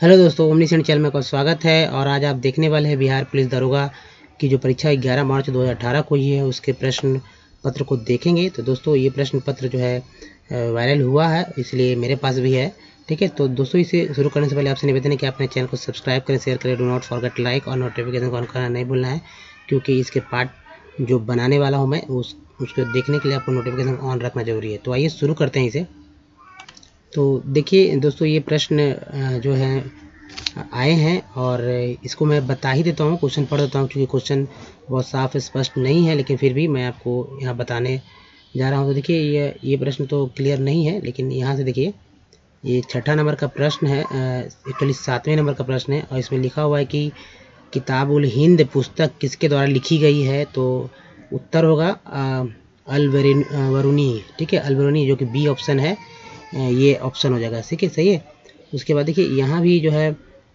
Hello दोस्तों, omniscient channel में आपका स्वागत है। और आज आप देखने वाले हैं बिहार पुलिस दरोगा की जो परीक्षा 11 मार्च 2018 को हुई है उसके प्रश्न पत्र को देखेंगे। तो दोस्तों ये प्रश्न पत्र जो है वायरल हुआ है, इसलिए मेरे पास भी है। ठीक है, तो दोस्तों इसे शुरू करने से पहले आपसे निवेदन है कि अपने चैनल को सब्सक्राइब करें, शेयर करें, डू नॉट फॉरगेट लाइक और नोटिफिकेशन ऑन करना नहीं भूलना है, क्योंकि इसके पार्ट जो बनाने वाला हूँ मैं उसको देखने के लिए आपको नोटिफिकेशन ऑन रखना जरूरी है। तो आइए शुरू करते हैं इसे। तो देखिए दोस्तों, ये प्रश्न जो है आए हैं और इसको मैं बता ही देता हूँ, क्वेश्चन पढ़ देता हूँ, क्योंकि क्वेश्चन बहुत साफ स्पष्ट नहीं है, लेकिन फिर भी मैं आपको यहाँ बताने जा रहा हूँ। तो देखिए ये प्रश्न तो क्लियर नहीं है, लेकिन यहाँ से देखिए ये 6ठा नंबर का प्रश्न है, एक्चुअली 7वें नंबर का प्रश्न है। और इसमें लिखा हुआ है कि किताबुल हिंद पुस्तक किसके द्वारा लिखी गई है। तो उत्तर होगा अल-बरूनी। ठीक है, अल-बरूनी, जो कि बी ऑप्शन है, ये ऑप्शन हो जाएगा। ठीक है, सही है। उसके बाद देखिए यहाँ भी जो है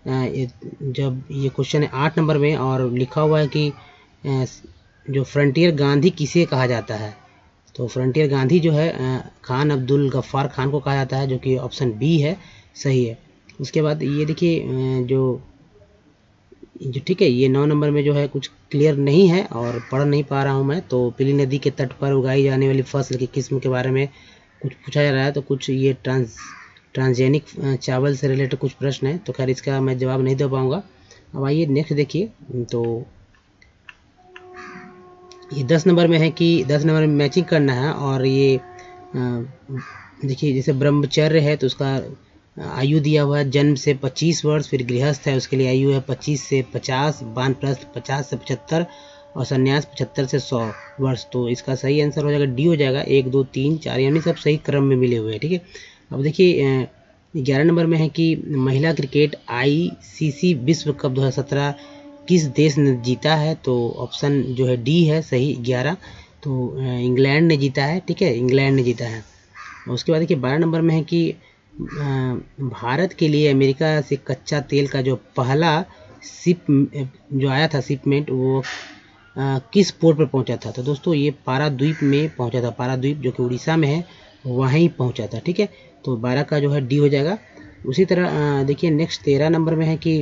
जब ये क्वेश्चन है 8 नंबर में, और लिखा हुआ है कि जो फ्रंटियर गांधी किसे कहा जाता है। तो फ्रंटियर गांधी जो है खान अब्दुल गफ्फार खान को कहा जाता है, जो कि ऑप्शन बी है, सही है। उसके बाद ये देखिए जो ठीक है, ये 9 नंबर में जो है कुछ क्लियर नहीं है और पढ़ नहीं पा रहा हूँ मैं। तो पीली नदी के तट पर उगाई जाने वाली फसल की किस्म के बारे में कुछ पूछा जा रहा है। तो कुछ ये ट्रांसजेनिक चावल से रिलेटेड कुछ प्रश्न है, तो खैर इसका मैं जवाब नहीं दे पाऊँगा। अब आइए नेक्स्ट देखिए। तो ये 10 नंबर में है कि 10 नंबर में मैचिंग करना है। और ये देखिए जैसे ब्रह्मचर्य है तो उसका आयु दिया हुआ है जन्म से 25 वर्ष, फिर गृहस्थ है उसके लिए आयु है 25 से 50, वानप्रस्थ 50 से 75 और संन्यास 75 से 100 वर्ष। तो इसका सही आंसर हो जाएगा डी हो जाएगा, 1 2 3 4, यानी सब सही क्रम में मिले हुए हैं। ठीक है, अब देखिए 11 नंबर में है कि महिला क्रिकेट ICC विश्व कप 2017 किस देश ने जीता है। तो ऑप्शन जो है डी है सही, 11। तो इंग्लैंड ने जीता है। ठीक है, इंग्लैंड ने जीता है। उसके बाद देखिए 12 नंबर में है कि भारत के लिए अमेरिका से कच्चा तेल का जो पहला शिप जो आया था, शिपमेंट, वो किस पोर्ट पर पहुंचा था। तो दोस्तों ये पाराद्वीप में पहुंचा था, पाराद्वीप जो कि उड़ीसा में है, वहीं पहुंचा था। ठीक है, तो 12 का जो है डी हो जाएगा। उसी तरह देखिए नेक्स्ट 13 नंबर में है कि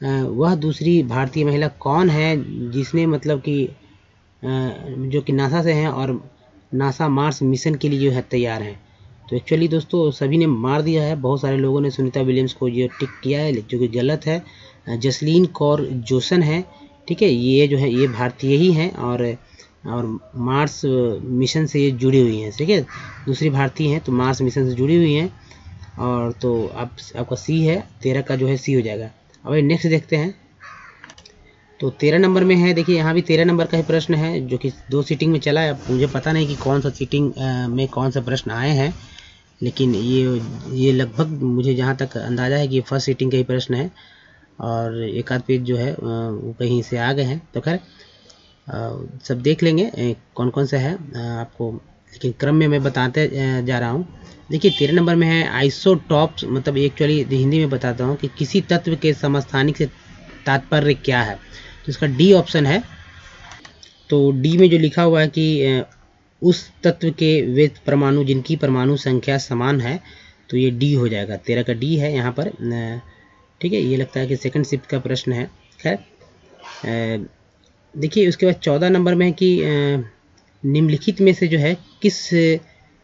वह दूसरी भारतीय महिला कौन है जिसने मतलब कि जो कि नासा से हैं और नासा मार्स मिशन के लिए जो है तैयार हैं। तो एक्चुअली दोस्तों सभी ने मार दिया है, बहुत सारे लोगों ने सुनीता विलियम्स को ये टिक किया है, जो कि गलत है। जसलीन कौर जोसन है। ठीक है, ये जो है ये भारतीय ही हैं और मार्स मिशन से ये जुड़ी हुई हैं। ठीक है, दूसरी भारतीय हैं तो मार्स मिशन से जुड़ी हुई हैं। और तो आपका सी है, 13 का जो है सी हो जाएगा। अब नेक्स्ट देखते हैं। तो 13 नंबर में है, देखिए यहाँ भी 13 नंबर का ही प्रश्न है, जो कि 2 सीटिंग में चला है। मुझे पता नहीं कि कौन सा सीटिंग में कौन सा प्रश्न आए हैं, लेकिन ये लगभग मुझे जहाँ तक अंदाज़ा है कि फर्स्ट सीटिंग का ही प्रश्न है, और एक आध पेज जो है वो कहीं से आ गए हैं। तो खैर सब देख लेंगे कौन कौन सा है आपको, लेकिन क्रम में मैं बताते जा रहा हूँ। देखिए 13 नंबर में है आइसोटॉप्स, मतलब एक्चुअली हिंदी में बताता हूँ कि किसी तत्व के समस्थानिक से तात्पर्य क्या है। तो इसका डी ऑप्शन है। तो डी में जो लिखा हुआ है कि उस तत्व के वे परमाणु जिनकी परमाणु संख्या समान है, तो ये डी हो जाएगा, 13 का डी है यहाँ पर। ठीक है, ये लगता है कि सेकंड शिफ्ट का प्रश्न है। खैर देखिए उसके बाद 14 नंबर में है कि निम्नलिखित में से जो है किस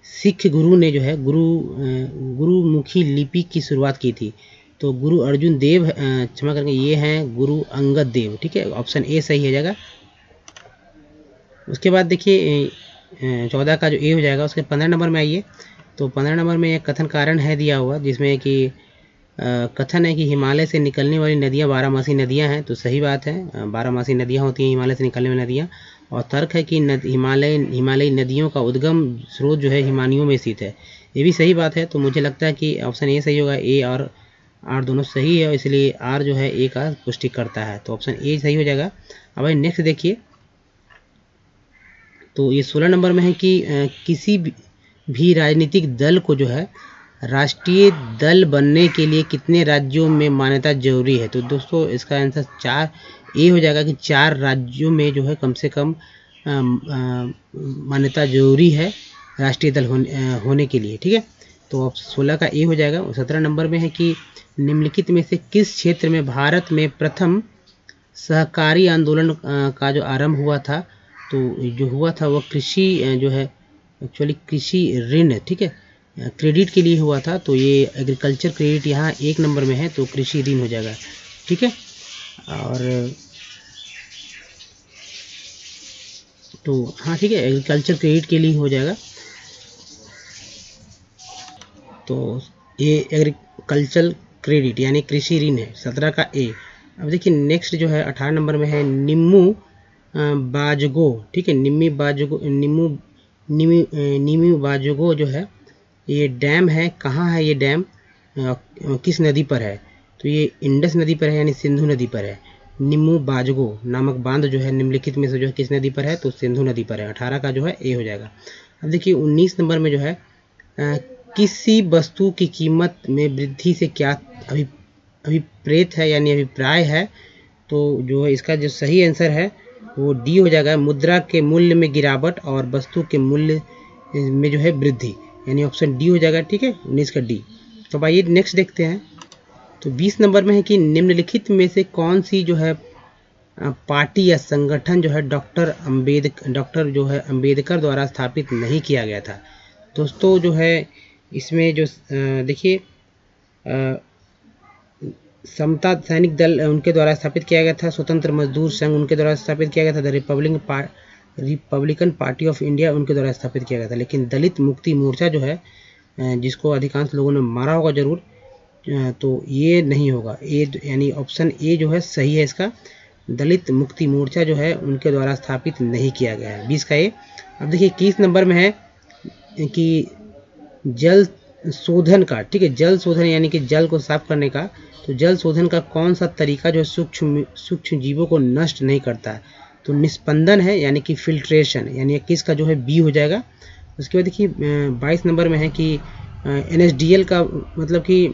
सिख गुरु ने जो है गुरुमुखी लिपि की शुरुआत की थी। तो गुरु अर्जुन देव, क्षमा करके ये हैं गुरु अंगद देव। ठीक है, ऑप्शन ए सही हो जाएगा। उसके बाद देखिए 14 का जो ए हो जाएगा। उसके 15 नंबर में आइए। तो 15 नंबर में एक कथन कारण है दिया हुआ, जिसमें कि कथन है कि हिमालय से निकलने वाली नदियाँ 12मासी नदियाँ हैं। तो सही बात है, 12मासी नदियाँ होती हैं हिमालय से निकलने वाली नदियाँ। और तर्क है कि हिमालयी नदियों का उद्गम स्रोत जो है हिमानियों में स्थित है। ये भी सही बात है। तो मुझे लगता है कि ऑप्शन ए सही होगा, ए और आर दोनों सही है, इसलिए आर जो है ए का पुष्टि करता है। तो ऑप्शन ए सही हो जाएगा। अब भाई नेक्स्ट देखिए। तो ये 16 नंबर में है कि किसी भी राजनीतिक दल को जो है राष्ट्रीय दल बनने के लिए कितने राज्यों में मान्यता जरूरी है। तो दोस्तों इसका आंसर 4 ए हो जाएगा कि 4 राज्यों में जो है कम से कम मान्यता जरूरी है राष्ट्रीय दल होने के लिए। ठीक है, तो अब 16 का ए हो जाएगा। 17 नंबर में है कि निम्नलिखित में से किस क्षेत्र में भारत में प्रथम सहकारी आंदोलन का जो आरंभ हुआ था, तो जो हुआ था वो कृषि जो है एक्चुअली कृषि ऋण, ठीक है, क्रेडिट के लिए हुआ था। तो ये एग्रीकल्चर क्रेडिट यहाँ 1 नंबर में है, तो कृषि ऋण हो जाएगा, ठीक है। और तो हाँ ठीक है, एग्रीकल्चर क्रेडिट के लिए हो जाएगा। तो ये एग्रीकल्चर क्रेडिट यानी कृषि ऋण है, 17 का ए। अब देखिए नेक्स्ट जो है 18 नंबर में है निम्मू बाजगो, ठीक है, निम्मू बाजगो जो है ये डैम है, कहाँ है ये डैम, किस नदी पर है, तो ये इंडस नदी पर है यानी सिंधु नदी पर है। निम्मू बाजगो नामक बांध जो है निम्नलिखित में से जो है किस नदी पर है, तो सिंधु नदी पर है। 18 का जो है ए हो जाएगा। अब देखिए 19 नंबर में जो है किसी वस्तु की कीमत में वृद्धि से क्या अभिप्रेत है यानी अभिप्राय है, तो जो है इसका जो सही आंसर है वो डी हो जाएगा, मुद्रा के मूल्य में गिरावट और वस्तु के मूल्य में जो है वृद्धि, यानी ऑप्शन डी हो जाएगा, ठीक है, 19 का डी। तो आइए नेक्स्ट देखते हैं। तो 20 नंबर में है कि निम्नलिखित में से कौन सी जो है पार्टी या संगठन जो है डॉक्टर अंबेडकर द्वारा स्थापित नहीं किया गया था। दोस्तों जो है इसमें जो देखिए समता सैनिक दल उनके द्वारा स्थापित किया गया था, स्वतंत्र मजदूर संघ उनके द्वारा स्थापित किया गया था, the Republican party of India उनके द्वारा स्थापित किया गया था। लेकिन दलित मुक्ति मोर्चा जो है जिसको अधिकांश लोगों ने मारा होगा जरूर, तो ये नहीं होगा, ए यानी ऑप्शन ए जो है सही है इसका, दलित मुक्ति मोर्चा जो है उनके द्वारा स्थापित नहीं किया गया है, 20 का ए। अब देखिए 21 नंबर में है कि जल शोधन का, ठीक है, जल शोधन यानी कि जल को साफ करने का, तो जल शोधन का कौन सा तरीका जो है सूक्ष्म जीवों को नष्ट नहीं करता है, तो निस्पंदन है यानी कि फिल्ट्रेशन, यानी 21 का जो है बी हो जाएगा। उसके बाद देखिए 22 नंबर में है कि NSDL का मतलब कि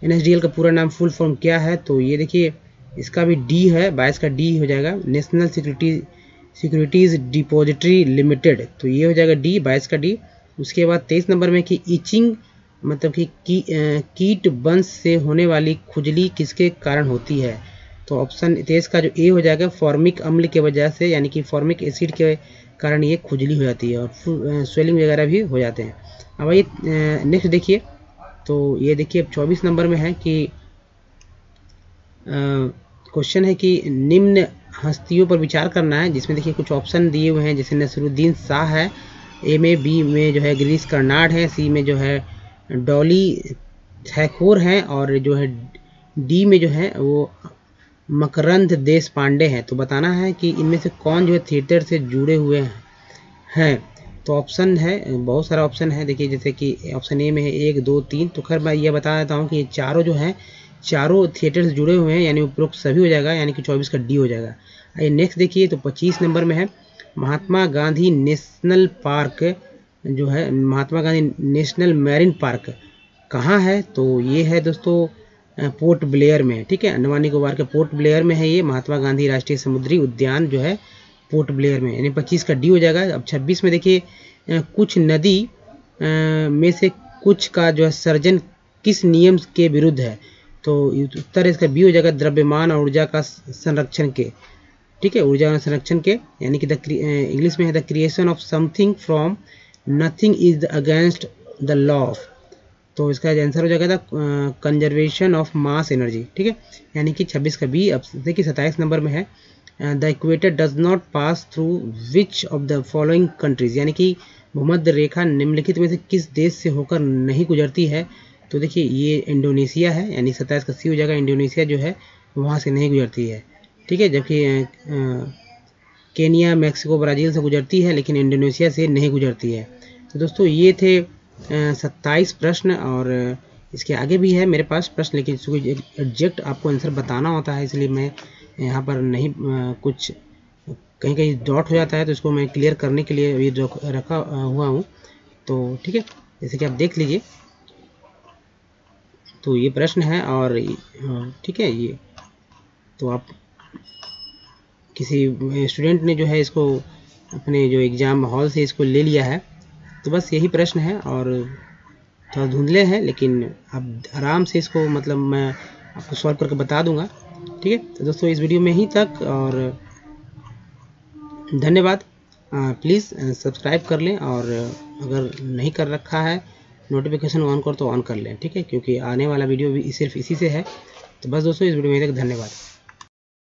NSDL का पूरा नाम फुल फॉर्म क्या है, तो ये देखिए इसका भी डी है, 22 का डी हो जाएगा, नेशनल सिक्योरिटीज डिपॉजिटरी लिमिटेड, तो ये हो जाएगा डी, 22 का डी। उसके बाद 23 नंबर में कि इचिंग मतलब कि कीट वंश से होने वाली खुजली किसके कारण होती है, तो ऑप्शन 23 का जो ए हो जाएगा, फॉर्मिक अम्ल के वजह से यानी कि फॉर्मिक एसिड के कारण ये खुजली हो जाती है और स्वेलिंग वगैरह भी हो जाते हैं। अब ये नेक्स्ट देखिए, तो ये देखिए 24 नंबर में है कि क्वेश्चन है कि निम्न हस्तियों पर विचार करना है, जिसमें देखिए कुछ ऑप्शन दिए हुए हैं, जैसे नसरुद्दीन शाह है, ए में, बी में जो है गिरीश कर्नाड है, सी में जो है डॉली थैकोर हैं, और जो है डी में जो है वो मकरंद देश पांडे हैं। तो बताना है कि इनमें से कौन जो है थिएटर से जुड़े हुए हैं। तो ऑप्शन है, बहुत सारा ऑप्शन है, देखिए जैसे कि ऑप्शन ए में है 1 2 3, तो खैर मैं ये बता देता हूँ कि ये चारों जो हैं चारों थिएटर से जुड़े हुए हैं, यानी उपरोक्त सभी हो जाएगा, यानी कि 24 का डी हो जाएगा। आइए नेक्स्ट देखिए, तो 25 नंबर में है महात्मा गांधी नेशनल पार्क जो है, Mahatma Gandhi national marine park कहाँ है, तो ये है दोस्तों पोर्ट ब्लेयर में, ठीक है, अंडमान निकोबार के पोर्ट ब्लेयर में है ये महात्मा गांधी राष्ट्रीय समुद्री उद्यान जो है पोर्ट ब्लेयर में, यानी 25 का डी हो जाएगा। अब 26 में देखिए कुछ नदी में से कुछ का जो है सर्जन किस नियम के विरुद्ध है, तो उत्तर इसका बी हो जाएगा, द्रव्यमान और ऊर्जा का संरक्षण के, ठीक है, ऊर्जा संरक्षण के, यानी कि इंग्लिश में है the creation of something from nothing is against the law of, तो इसका आंसर हो जाएगा the conservation of mass energy, ठीक है, यानी कि 26 का बी। अब देखिए 27 नंबर में है the equator does not pass through which of the following countries, यानी कि भूमध्य रेखा निम्नलिखित में से किस देश से होकर नहीं गुजरती है, तो देखिए ये इंडोनेशिया है, यानी 27 का सी हो जाएगा, इंडोनेशिया जो है वहाँ से नहीं गुजरती है, ठीक है, जबकि केनिया मैक्सिको ब्राज़ील से गुजरती है, लेकिन इंडोनेशिया से नहीं गुजरती है। तो दोस्तों ये थे 27 प्रश्न, और इसके आगे भी है मेरे पास प्रश्न, लेकिन इसको एग्जैक्ट आपको आंसर बताना होता है, इसलिए मैं यहाँ पर नहीं कुछ कहीं कहीं डॉट हो जाता है, तो इसको मैं क्लियर करने के लिए अभी रखा हुआ हूँ। तो ठीक है, जैसे कि आप देख लीजिए, तो ये प्रश्न है, और ठीक है, ये तो आप किसी स्टूडेंट ने जो है इसको अपने जो एग्ज़ाम हॉल से इसको ले लिया है, तो बस यही प्रश्न है, और थोड़ा धुंधले हैं, लेकिन अब आराम से इसको मतलब मैं आपको सॉल्व करके बता दूंगा। ठीक है, तो दोस्तों इस वीडियो में ही तक, और धन्यवाद। प्लीज़ सब्सक्राइब कर लें, और अगर नहीं कर रखा है नोटिफिकेशन ऑन कर तो ऑन कर लें। ठीक है, क्योंकि आने वाला वीडियो भी सिर्फ इसी से है। तो बस दोस्तों इस वीडियो में तक धन्यवाद।